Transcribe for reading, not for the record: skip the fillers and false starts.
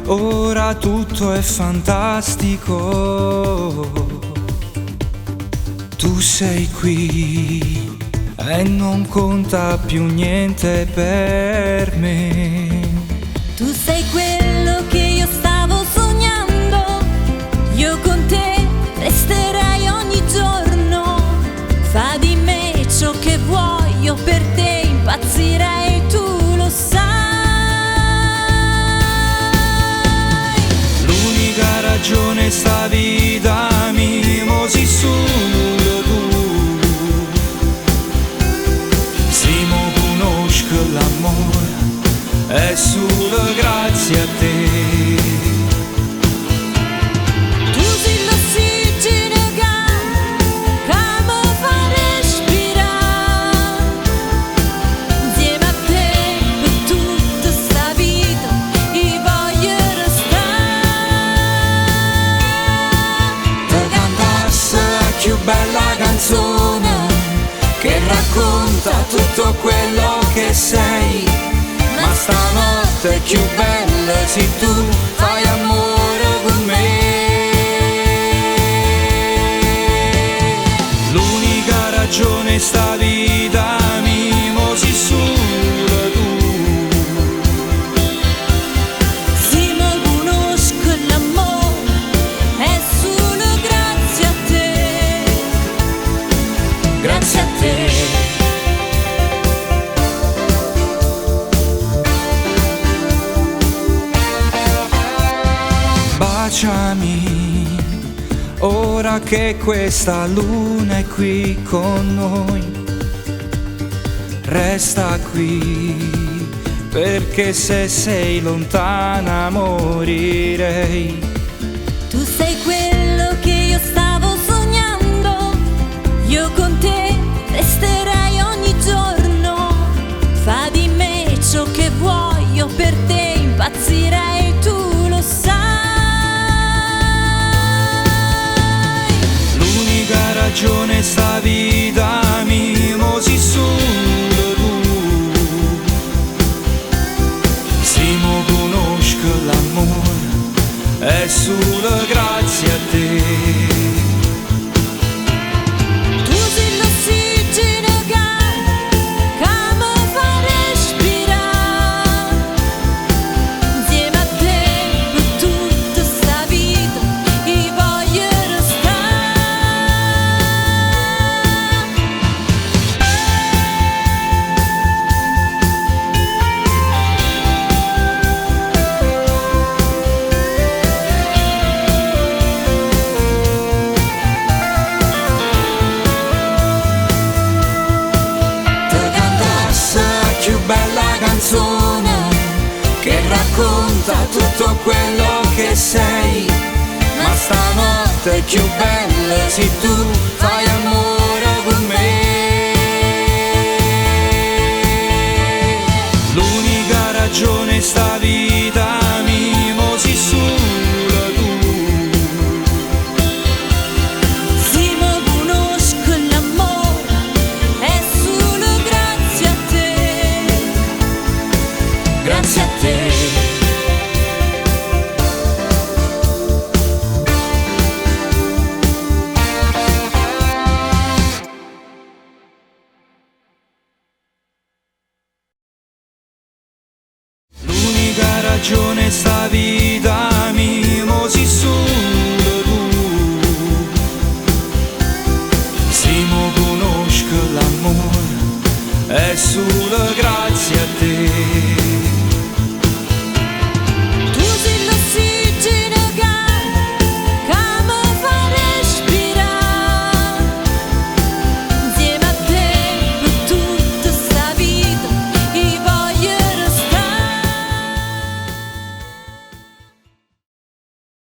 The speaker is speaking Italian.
ora tutto è fantastico. Tu sei qui e non conta più niente per me. Tu sei quello che io stavo sognando, io con te resterei ogni giorno. Fa di me ciò che vuoi, io per te impazzirei, tu lo sai. L'unica ragione sta vita mimosi solo tu. Si mo conosco l'amore, è solo grazie a te. Tu sei l'ossigeno che mi fa respirare. Insieme a te per tutta sta vita io voglio restare. Ti cantassi più bella canzone che racconta tutto quello che sei. Ma stanotte più bella se tu fai amore con me. L'unica ragione sta vita mimosi solo tu. Sì, ma conosco l'amore, è solo grazie a te. Grazie a te. Baciami, ora che questa luna è qui con noi. Resta qui, perché se sei lontana morirei. Tu sei quello che io stavo sognando, io con te resterei ogni giorno. Fa di me ciò che vuoi, io per te impazzirei, tu lo sai. L'unica ragione sta vita mimosi solo tu. Si mo conosco l'amore, è solo grazie a te. Tu sei l'ossigeno che mi fa respirare. Insieme a te per tutta sta vita io voglio Bella canzone che racconta tutto quello che sei. Ma stanotte è più bella se tu fai amore con me. L'unica ragione sta vita mimosi solo tu. Sì, ma conosco l'amore, è solo grazie a te. Grazie a te. L'unica ragione sta vita mimosi solo tu. Si mo conosco l'amore, è solo grazie a te.